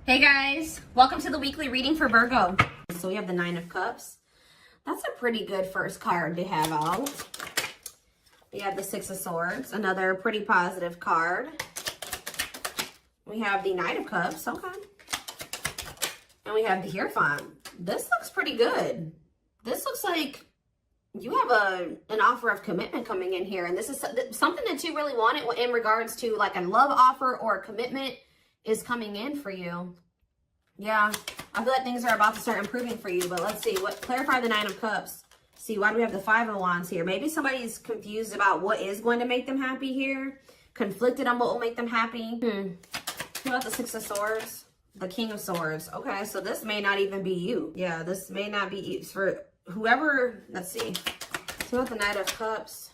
Hey guys, welcome to the weekly reading for Virgo. So we have the Nine of Cups. That's a pretty good first card to have out. We have the Six of Swords, another pretty positive card. We have the Knight of Cups, okay. And we have the Hierophant. This looks pretty good. This looks like you have an offer of commitment coming in here. And this is something that you really wanted in regards to like a love offer or a commitment is coming in for you. Yeah, I feel like things are about to start improving for you, but let's see. Clarify the Nine of Cups. See, why do we have the Five of Wands here? Maybe somebody's confused about what is going to make them happy here. Conflicted on what will make them happy. What about the Six of Swords? The King of Swords. Okay, so this may not even be you. Yeah, this may not be you. For whoever, let's see. So about the Knight of Cups.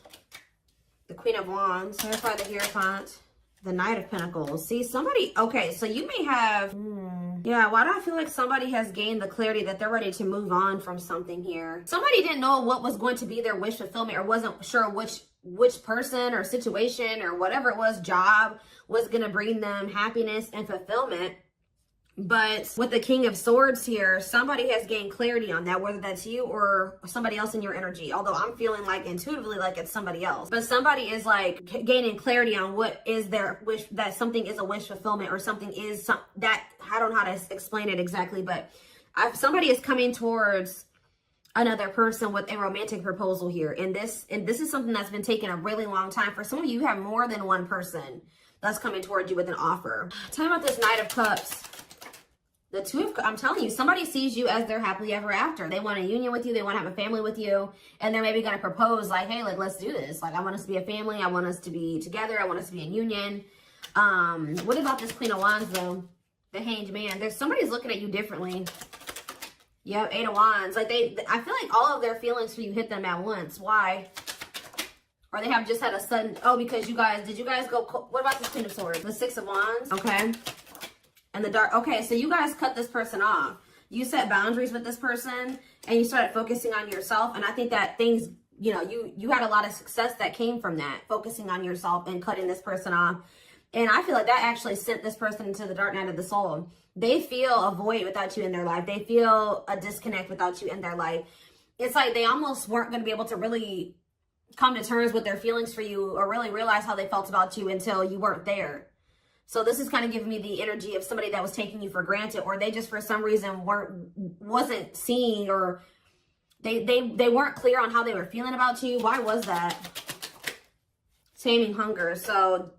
The Queen of Wands. Clarify the Hierophant. The Knight of Pentacles. See, somebody, okay, so you may have, yeah, why do I feel like somebody has gained the clarity that they're ready to move on from something here? Somebody didn't know what was going to be their wish fulfillment or wasn't sure which person or situation or whatever it was, job, was going to bring them happiness and fulfillment. But with the King of Swords here, somebody has gained clarity on that, whether that's you or somebody else in your energy. Although I'm feeling like intuitively like it's somebody else. But somebody is like gaining clarity on what is their wish, that something is a wish fulfillment or something is that, I don't know how to explain it exactly, but somebody is coming towards another person with a romantic proposal here. And this is something that's been taking a really long time. For some of you, you have more than one person that's coming towards you with an offer. Tell me about this Knight of Cups. The Two of, I'm telling you, somebody sees you as their happily ever after. They want a union with you. They want to have a family with you. And they're maybe going to propose like, hey, like, let's do this. Like, I want us to be a family. I want us to be together. I want us to be in union. What about this Queen of Wands, though? The Hanged Man. Somebody's looking at you differently. Yep, Eight of Wands. Like, I feel like all of their feelings for you hit them at once. Why? Or they have just had a sudden, because did you guys go, what about this Queen of Swords? The Six of Wands. Okay. And the Dark, okay, so you guys cut this person off. You set boundaries with this person and you started focusing on yourself. And I think that things, you know, you had a lot of success that came from that, focusing on yourself and cutting this person off. And I feel like that actually sent this person into the dark night of the soul. They feel a void without you in their life. They feel a disconnect without you in their life. It's like they almost weren't going to be able to really come to terms with their feelings for you or really realize how they felt about you until you weren't there. So this is kind of giving me the energy of somebody that was taking you for granted, or they just for some reason wasn't seeing, or they weren't clear on how they were feeling about you. Why was that? Taming hunger. So,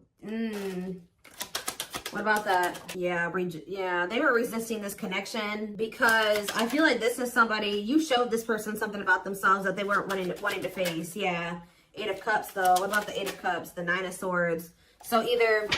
what about that? Yeah, they were resisting this connection because I feel like this is somebody, you showed this person something about themselves that they weren't wanting to face. Yeah, Eight of Cups though. What about the Eight of Cups? The Nine of Swords. So either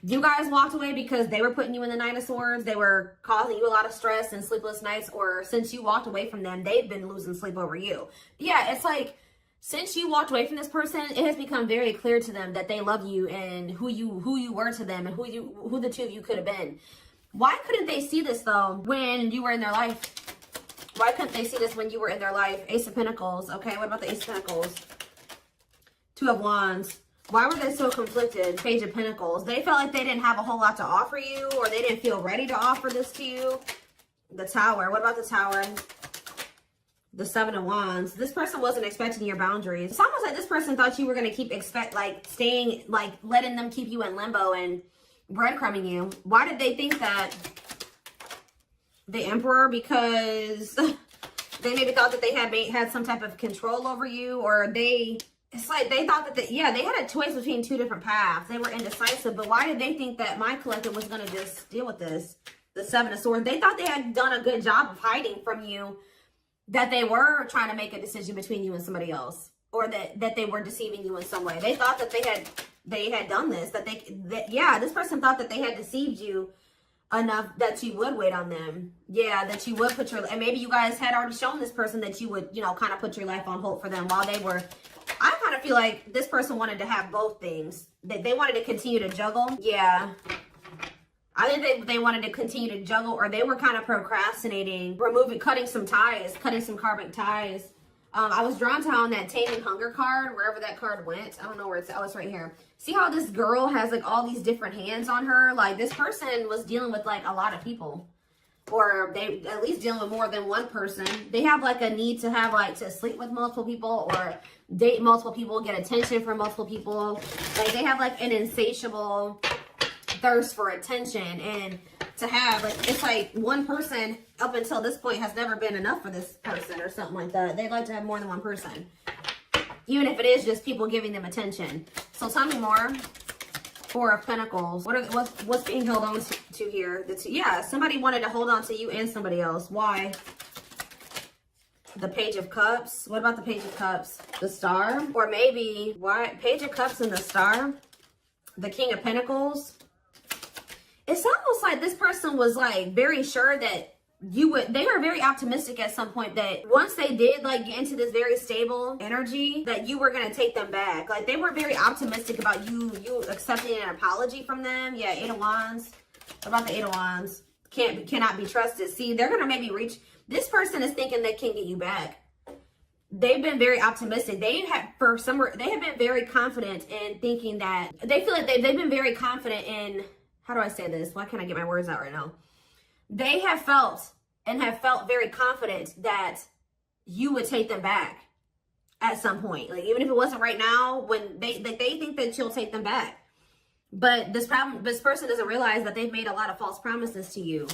you guys walked away because they were putting you in the Nine of Swords, they were causing you a lot of stress and sleepless nights, or since you walked away from them, they've been losing sleep over you. Yeah, it's like, since you walked away from this person, it has become very clear to them that they love you and who you were to them and who the two of you could have been. Why couldn't they see this though when you were in their life? Why couldn't they see this when you were in their life? Ace of Pentacles. Okay, what about the Ace of Pentacles? Two of Wands. Why were they so conflicted? Page of Pentacles. They felt like they didn't have a whole lot to offer you, or they didn't feel ready to offer this to you. The Tower. What about the Tower? The Seven of Wands. This person wasn't expecting your boundaries. It's almost like this person thought you were going to keep letting them keep you in limbo and breadcrumbing you. Why did they think that? The Emperor, because they maybe thought that they had some type of control over you, or it's like they thought that they had a choice between two different paths. They were indecisive, but why did they think that my collective was going to just deal with this? The Seven of Swords. They thought they had done a good job of hiding from you that they were trying to make a decision between you and somebody else, or that they were deceiving you in some way. They thought that they had done this, this person thought that they had deceived you enough that you would wait on them. Yeah, that you would and maybe you guys had already shown this person that you would, kind of put your life on hold for them while they were. I kind of feel like this person wanted to have both things. They wanted to continue to juggle. Yeah. I think they wanted to continue to juggle, or they were kind of procrastinating, cutting some karmic ties I was drawn to on that Taming Hunger card, wherever that card went. I don't know where it's, oh, it's right here. See how this girl has like all these different hands on her? Like this person was dealing with like a lot of people. Or they at least dealing with more than one person. They have like a need to have like to sleep with multiple people or date multiple people, get attention from multiple people. Like they have like an insatiable thirst for attention, and to have like, it's like one person up until this point has never been enough for this person or something like that. They'd like to have more than one person, even if it is just people giving them attention. So tell me more. Four of Pentacles. What's being held on to here? Yeah, somebody wanted to hold on to you and somebody else. Why? The Page of Cups. What about the Page of Cups? The Star? Or maybe, why? Page of Cups and the Star? The King of Pentacles? It's almost like this person was like very sure that they were very optimistic at some point that once they did like get into this very stable energy, that you were going to take them back. Like they were very optimistic about you accepting an apology from them. Yeah, Eight of Wands. What about the Eight of Wands? Cannot be trusted. See, they're going to maybe reach, this person is thinking they can get you back. They've been very optimistic. They have been very confident in thinking that, they feel like they've been very confident in, how do I say this? Why can't I get my words out right now? They have felt very confident that you would take them back at some point. Like even if it wasn't right now, when they think that you'll take them back. But this person doesn't realize that they've made a lot of false promises to you.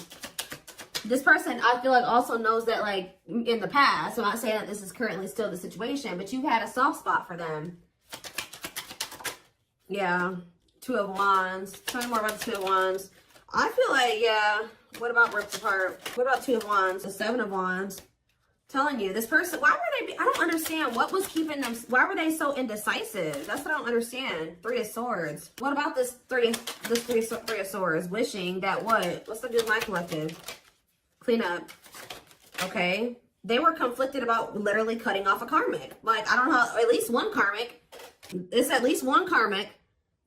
This person, I feel like, also knows that like in the past, I'm not saying that this is currently still the situation, but you've had a soft spot for them. Yeah. Two of Wands. Tell me more about the Two of Wands. I feel like, yeah. What about ripped apart? What about Two of Wands? The Seven of Wands. Telling you, this person, why were they, I don't understand what was keeping them, why were they so indecisive? That's what I don't understand. Three of Swords. What about this three of Swords? Wishing that what? What's the deal with my collective? Clean up. Okay. They were conflicted about literally cutting off a karmic. Like, I don't know, at least one karmic. It's at least one karmic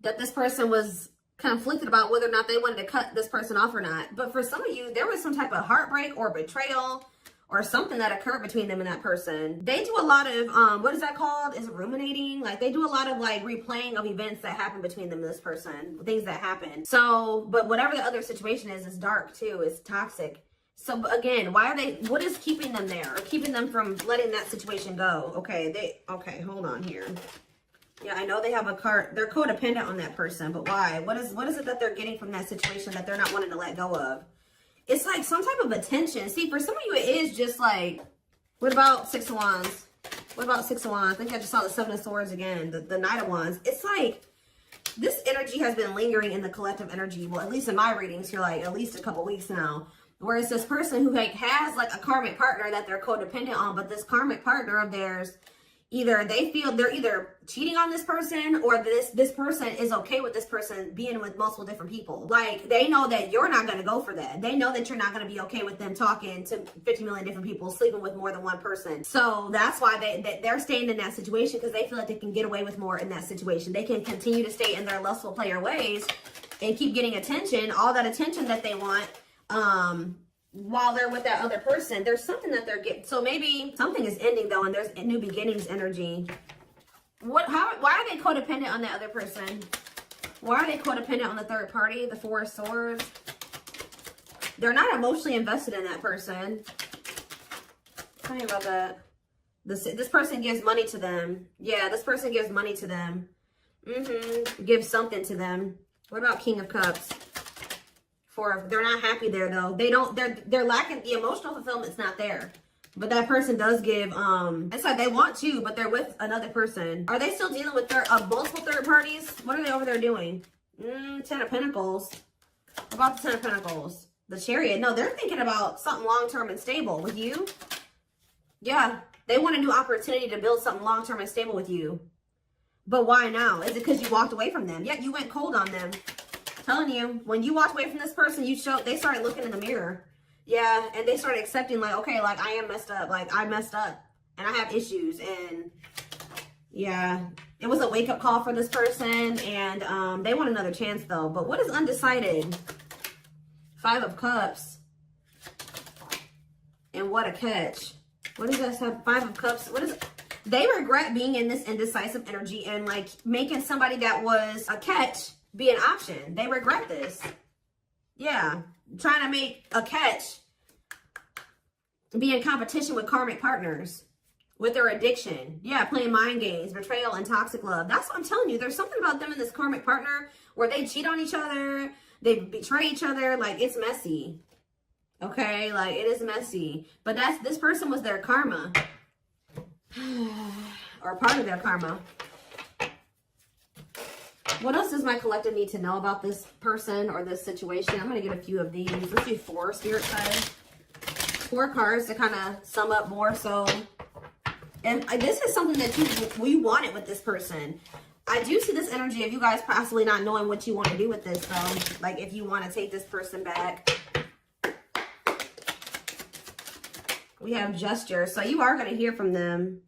that this person was conflicted about whether or not they wanted to cut this person off or not. But for some of you, there was some type of heartbreak or betrayal or something that occurred between them and that person. They do a lot of, what is that called? Is it ruminating? Like they do a lot of like replaying of events that happened between them and this person, things that happen. So, but whatever the other situation is dark too. It's toxic. So again, what is keeping them there or keeping them from letting that situation go? Okay, hold on here. Yeah, I know they have a card. They're codependent on that person, but why? What is it that they're getting from that situation that they're not wanting to let go of? It's like some type of attention. See, for some of you, it is just like, what about Six of Wands? What about Six of Wands? I think I just saw the Seven of Swords again, the Knight of Wands. It's like, this energy has been lingering in the collective energy. Well, at least in my readings here, like at least a couple weeks now. Where it's this person who like has like a karmic partner that they're codependent on, but this karmic partner of theirs, either they feel they're either cheating on this person or this person is okay with this person being with multiple different people. Like they know that you're not going to go for that. They know that you're not going to be okay with them talking to 50 million different people, sleeping with more than one person. So that's why they're staying in that situation, because they feel like they can get away with more in that situation. They can continue to stay in their lustful player ways and keep getting attention, all that attention that they want, while they're with that other person. There's something that they're getting. So maybe something is ending though, and there's a new beginnings energy. Why are they codependent on that other person? Why are they codependent on the third party? The Four of Swords. They're not emotionally invested in that person. Tell me about that. This person gives money to them. Yeah, this person gives money to them. Gives something to them. What about King of Cups? They're not happy there though. They're lacking, the emotional fulfillment's not there. But that person does give, it's like they want to, but they're with another person. Are they still dealing with multiple third parties? What are they over there doing? Ten of Pentacles. What about the Ten of Pentacles? The Chariot. No, they're thinking about something long-term and stable with you. Yeah, they want a new opportunity to build something long-term and stable with you. But why now? Is it because you walked away from them? Yeah, you went cold on them. Telling you, when you walked away from this person, they started looking in the mirror. Yeah, and they started accepting like, okay, like I am messed up. Like I messed up and I have issues. And yeah, it was a wake-up call for this person, and they want another chance though. But what is undecided? Five of Cups. And what a catch. What does that have? 5 of Cups. What is it? They regret being in this indecisive energy and like making somebody that was a catch be an option. They regret this. Yeah. Trying to make a catch be in competition with karmic partners. With their addiction. Yeah, playing mind games, betrayal, and toxic love. That's what I'm telling you. There's something about them and this karmic partner where they cheat on each other. They betray each other. Like, it's messy. Okay? Like, it is messy. But this person was their karma. Or part of their karma. What else does my collective need to know about this person or this situation? I'm going to get a few of these. Let's do 4 spirit guides. 4 cards to kind of sum up more so. And this is something that you wanted with this person. I do see this energy of you guys possibly not knowing what you want to do with this, though. Like, if you want to take this person back. We have gesture. So you are going to hear from them.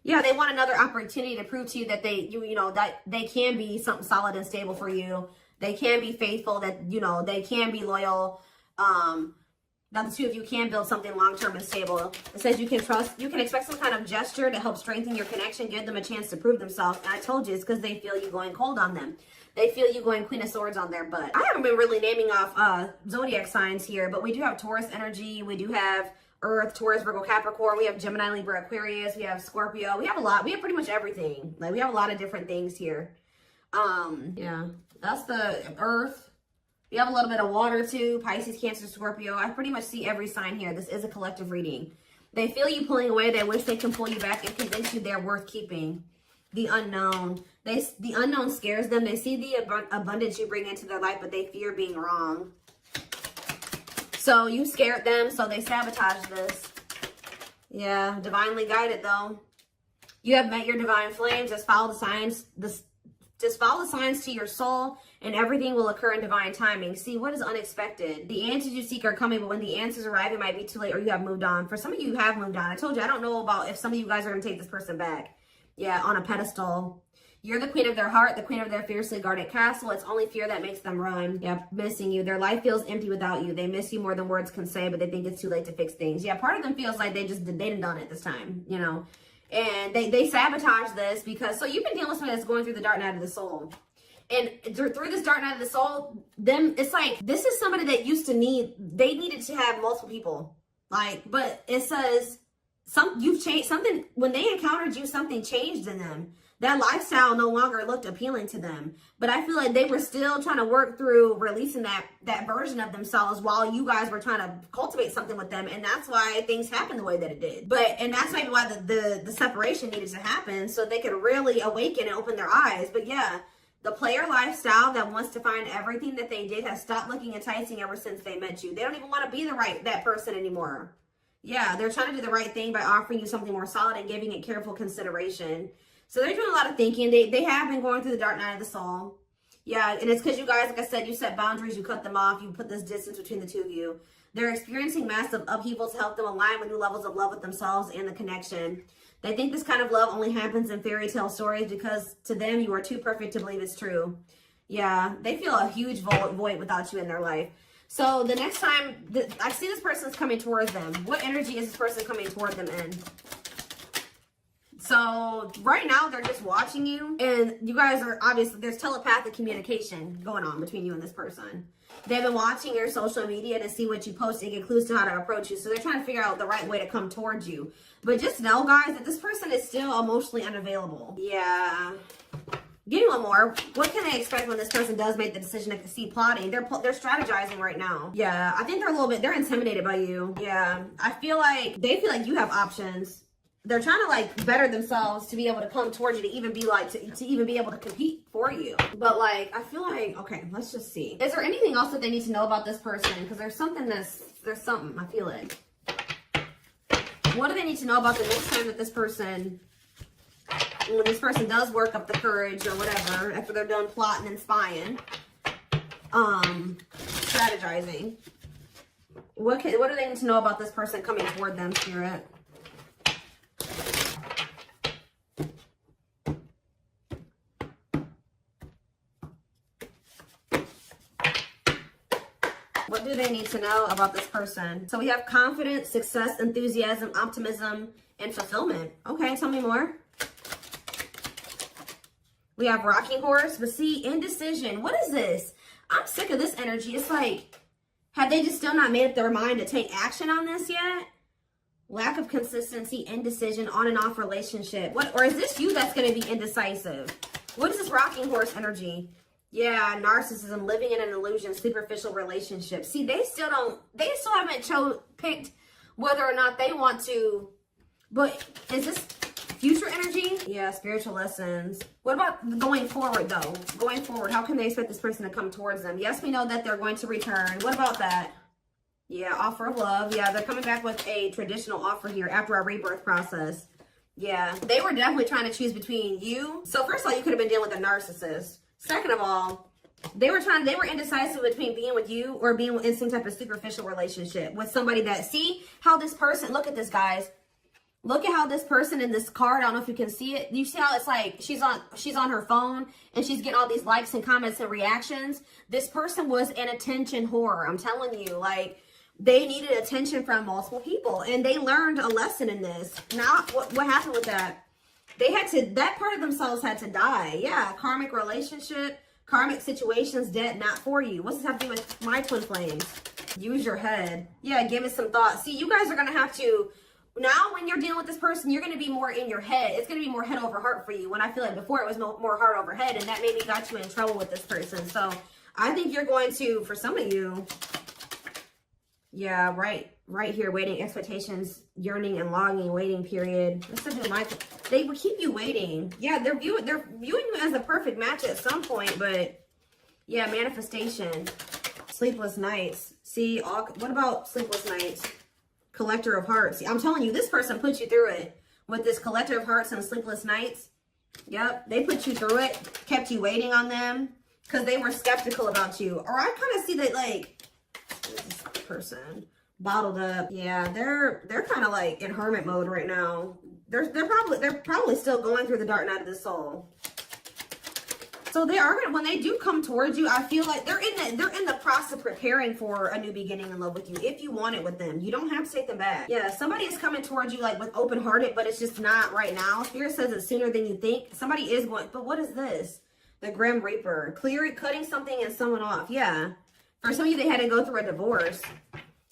Yeah, they want another opportunity to prove to you that that they can be something solid and stable for you. They can be faithful, that, they can be loyal. That the two of you can build something long-term and stable. It says you can expect some kind of gesture to help strengthen your connection, give them a chance to prove themselves. And I told you, it's because they feel you going cold on them. They feel you going Queen of Swords on their butt. I haven't been really naming off zodiac signs here, but we do have Taurus energy. We do have Earth, Taurus, Virgo, Capricorn. We have Gemini, Libra, Aquarius. We have Scorpio. We have a lot. We have pretty much everything. Like, we have a lot of different things here. Yeah, that's the Earth. We have a little bit of water too, Pisces, Cancer, Scorpio. I pretty much see every sign here. This is a collective reading. They feel you pulling away. They wish they can pull you back and convince you they're worth keeping. The unknown. The unknown scares them. They see the abundance you bring into their life, but they fear being wrong. So you scared them, so they sabotage this. Yeah, divinely guided though. You have met your divine flame. Just follow the signs. Just follow the signs to your soul, and everything will occur in divine timing. See, what is unexpected? The answers you seek are coming, but when the answers arrive, it might be too late, or you have moved on. For some of you, you have moved on. I told you, I don't know about if some of you guys are going to take this person back. Yeah, on a pedestal. You're the queen of their heart, the queen of their fiercely guarded castle. It's only fear that makes them run. Yeah, missing you. Their life feels empty without you. They miss you more than words can say, but they think it's too late to fix things. Yeah, part of them feels like they didn't done it this time, And they sabotage this because, so you've been dealing with somebody that's going through the dark night of the soul. And through this dark night of the soul, it's like, this is somebody that they needed to have multiple people. Like, but it says, you've changed something, when they encountered you, something changed in them. That lifestyle no longer looked appealing to them. But I feel like they were still trying to work through releasing that version of themselves while you guys were trying to cultivate something with them. And that's why things happened the way that it did. And that's maybe why the separation needed to happen, so they could really awaken and open their eyes. But yeah, the player lifestyle that wants to find everything that they did has stopped looking enticing ever since they met you. They don't even want to be that person anymore. Yeah, they're trying to do the right thing by offering you something more solid and giving it careful consideration. So they're doing a lot of thinking. They have been going through the dark night of the soul. Yeah, and it's because you guys, like I said, you set boundaries, you cut them off, you put this distance between the two of you. They're experiencing massive upheaval to help them align with new levels of love with themselves and the connection. They think this kind of love only happens in fairy tale stories because to them, you are too perfect to believe it's true. Yeah, they feel a huge void without you in their life. So the next time I see this person's coming towards them, what energy is this person coming toward them in? So right now they're just watching you, and you guys are obviously, there's telepathic communication going on between you and this person. They've been watching your social media to see what you post and get clues to how to approach you. So they're trying to figure out the right way to come towards you. But just know, guys, that this person is still emotionally unavailable. Yeah. Give me one more. What can they expect when this person does make the decision to see plotting? They're strategizing right now. Yeah, I think they're intimidated by you. Yeah, I feel like they feel like you have options. They're trying to like better themselves to be able to come towards you, to even be like, to even be able to compete for you. But like, I feel like, okay, let's just see. Is there anything else that they need to know about this person? Because there's something, I feel it. What do they need to know about the next time that this person, when this person does work up the courage or whatever, after they're done plotting and spying, strategizing, what do they need to know about this person coming toward them, Spirit? What do do they need to know about this person? So we have confidence, success, enthusiasm, optimism, and fulfillment. Okay, tell me more. We have rocking horse, but see, indecision. What is this? I'm sick of this energy. It's like, have they just still not made up their mind to take action on this yet? Lack of consistency, indecision, on and off relationship. What, or is this you that's going to be indecisive? What is this rocking horse energy? Yeah, narcissism, living in an illusion, superficial relationship. See, they still haven't picked whether or not they want to, but is this future energy? Yeah, spiritual lessons. What about going forward though? Going forward, how can they expect this person to come towards them? Yes, we know that they're going to return. What about that? Yeah, offer of love. Yeah, they're coming back with a traditional offer here after our rebirth process. Yeah, they were definitely trying to choose between you. So first of all, you could have been dealing with a narcissist. Second of all, they were indecisive between being with you or being in some type of superficial relationship with somebody that, see how this person, look at this, guys. Look at how this person in this card, I don't know if you can see it. You see how it's like she's on her phone and she's getting all these likes and comments and reactions. This person was an attention whore. I'm telling you, like, they needed attention from multiple people and they learned a lesson in this. Now, what happened with that? That part of themselves had to die. Yeah, karmic relationship, karmic situations, dead, not for you. What's this have to do with my twin flames? Use your head. Yeah, give it some thought. See, you guys are going to have to, now when you're dealing with this person, you're going to be more in your head. It's going to be more head over heart for you. When I feel like before it was more heart over head, and that maybe got you in trouble with this person. So I think you're going to, for some of you, yeah, right here, waiting, expectations, yearning and longing, waiting period. They will keep you waiting. Yeah, they're viewing you as a perfect match at some point, but yeah, manifestation, sleepless nights. See, what about sleepless nights? Collector of hearts. See, I'm telling you, this person put you through it with this collector of hearts and sleepless nights. Yep, they put you through it, kept you waiting on them because they were skeptical about you. Or I kind of see that, like, this person bottled up. Yeah, they're kind of like in hermit mode right now. They're probably still going through the dark night of the soul. So they are gonna, when they do come towards you, I feel like they're in the process of preparing for a new beginning in love with you. If you want it with them, you don't have to take them back. Yeah, somebody is coming towards you like with open hearted, but it's just not right now. Spirit says it's sooner than you think. Somebody is going, but what is this? The Grim Reaper, cutting something and someone off. Yeah, for some of you, they had to go through a divorce.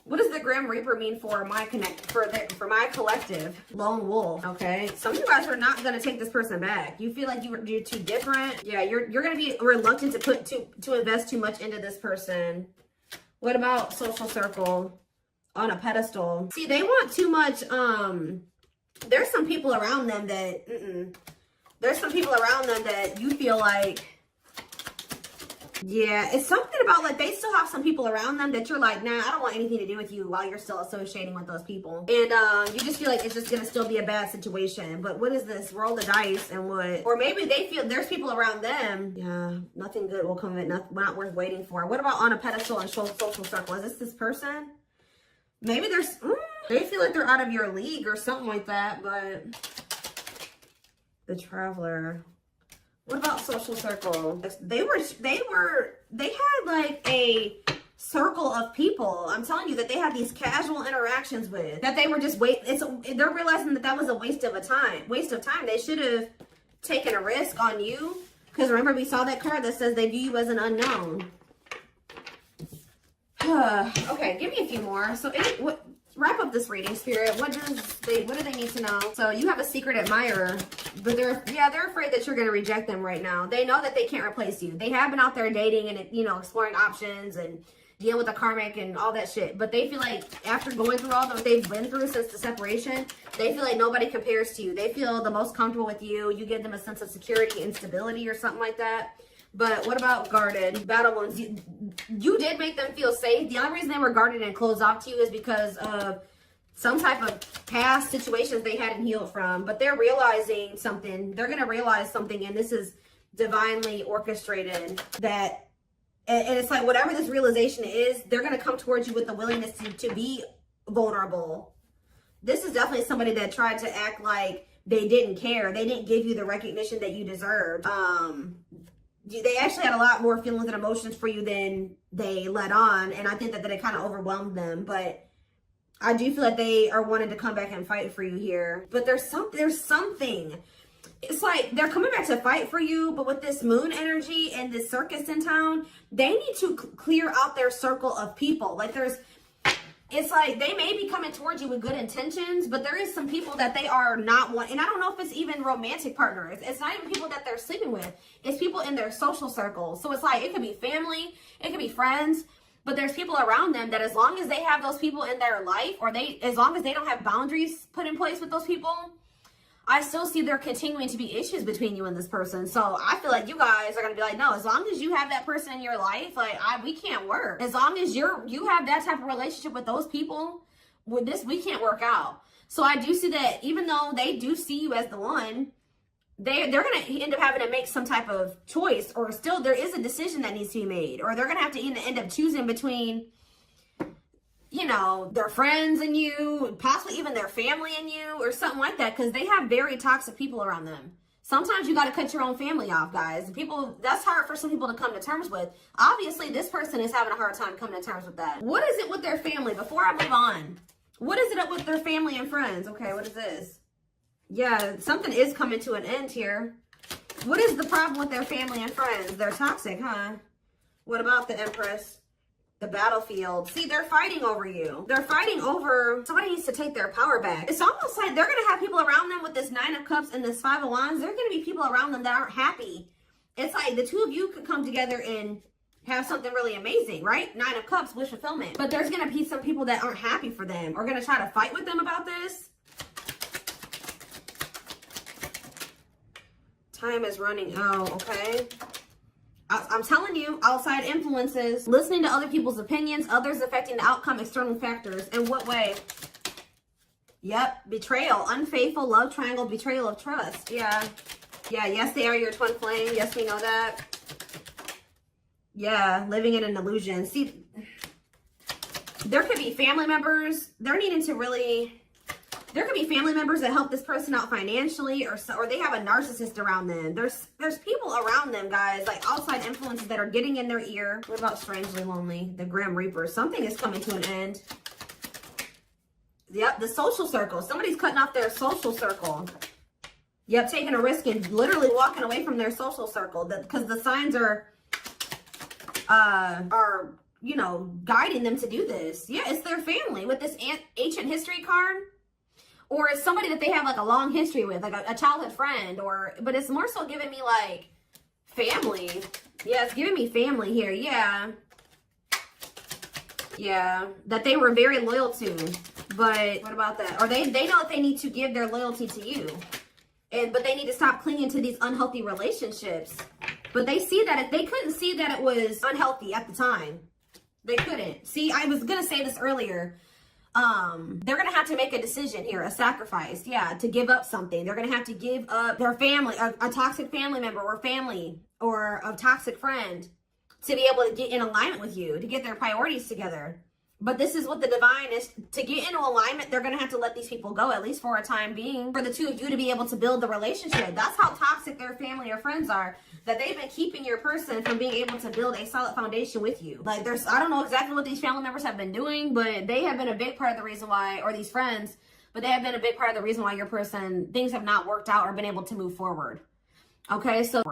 What does the Grim Reaper mean for my for my collective? Lone wolf. Okay, some of you guys are not gonna take this person back. You feel like you're too different. Yeah, you're gonna be reluctant to invest too much into this person. What about social circle? On a pedestal. See, they want too much. There's some people around them that. There's some people around them that you feel like. Yeah, it's something about like they still have some people around them that you're like, nah, I don't want anything to do with you while you're still associating with those people. And you just feel like it's just gonna still be a bad situation. But what is this? Roll the dice and what? Or maybe they feel there's people around them. Yeah, nothing good will come of it, not worth waiting for. What about on a pedestal and social circle? Is this person? Maybe they feel like they're out of your league or something like that, but the Traveler. What about social circle? They had like a circle of people. I'm telling you that they had these casual interactions with that they were just they're realizing that was a waste of time. They should have taken a risk on you because remember we saw that card that says they view you as an unknown. Okay, give me a few more. So wrap up this reading, Spirit. What do they need to know? So you have a secret admirer, but they're afraid that you're going to reject them right now. They know that they can't replace you. They have been out there dating and exploring options and dealing with the karmic and all that shit. But they feel like after going through all that they've been through since the separation, they feel like nobody compares to you. They feel the most comfortable with you. You give them a sense of security and stability or something like that. But what about guarded? Battle wounds. You did make them feel safe. The only reason they were guarded and closed off to you is because of some type of past situations they hadn't healed from. But they're realizing something. They're going to realize something, and this is divinely orchestrated. And it's like whatever this realization is, they're going to come towards you with the willingness to be vulnerable. This is definitely somebody that tried to act like they didn't care. They didn't give you the recognition that you deserved. they actually had a lot more feelings and emotions for you than they let on. And I think that it kind of overwhelmed them. But I do feel like they are wanting to come back and fight for you here. But there's something. It's like they're coming back to fight for you, but with this moon energy and this circus in town, they need to clear out their circle of people. Like it's like they may be coming towards you with good intentions, but there is some people that they are not wanting. And I don't know if it's even romantic partners. It's not even people that they're sleeping with. It's people in their social circles. So it's like, it could be family, it could be friends, but there's people around them that as long as they have those people in their life, or as long as they don't have boundaries put in place with those people, I still see there continuing to be issues between you and this person. So I feel like you guys are going to be like, no, as long as you have that person in your life, like we can't work. As long as you have that type of relationship with those people, with this, we can't work out. So I do see that even though they do see you as the one, they're going to end up having to make some type of choice, or still there is a decision that needs to be made, or they're going to have to end up choosing between, you know, their friends and you, possibly even their family and you, or something like that, because they have very toxic people around them. Sometimes you got to cut your own family off, guys. People, that's hard for some people to come to terms with. Obviously, this person is having a hard time coming to terms with that. What is it with their family? Before I move on, what is it up with their family and friends? Okay, what is this? Yeah, something is coming to an end here. What is the problem with their family and friends? They're toxic, huh? What about the Empress? The battlefield. See, they're fighting over you. They're fighting over, somebody needs to take their power back. It's almost like they're going to have people around them with this 9 of Cups and this 5 of Wands. There are going to be people around them that aren't happy. It's like the two of you could come together and have something really amazing, right? 9 of Cups, wish fulfillment. But there's going to be some people that aren't happy for them, or going to try to fight with them about this. Time is running out, okay? I'm telling you, outside influences, listening to other people's opinions, others affecting the outcome, external factors. In what way? Yep, betrayal, unfaithful, love triangle, betrayal of trust. Yeah, yes, they are your twin flame. Yes, we know that. Yeah, living in an illusion. See, there could be family members. They're needing to really... There could be family members that help this person out financially, or they have a narcissist around them. There's people around them, guys, like outside influences that are getting in their ear. What about strangely lonely? The Grim Reaper. Something is coming to an end. Yep, the social circle. Somebody's cutting off their social circle. Yep, taking a risk and literally walking away from their social circle, because the signs are, you know, guiding them to do this. Yeah, it's their family with this ancient history card. Or it's somebody that they have like a long history with, like a childhood friend, but it's more so giving me like family. Yeah, it's giving me family here. Yeah. Yeah, that they were very loyal to. But what about that? Or they know that they need to give their loyalty to you. But they need to stop clinging to these unhealthy relationships. But they see that they couldn't see that it was unhealthy at the time. They couldn't. See, I was going to say this earlier. They're going to have to make a decision here, a sacrifice, yeah, to give up something. They're going to have to give up their family, a toxic family member or family, or a toxic friend, to be able to get in alignment with you, to get their priorities together. But this is what the divine is. To get into alignment, they're going to have to let these people go, at least for a time being, for the two of you to be able to build the relationship. That's how toxic their family or friends are, that they've been keeping your person from being able to build a solid foundation with you. Like, I don't know exactly what these family members have been doing, but they have been a big part of the reason why, or these friends, but they have been a big part of the reason why your person, things have not worked out or been able to move forward. Okay, so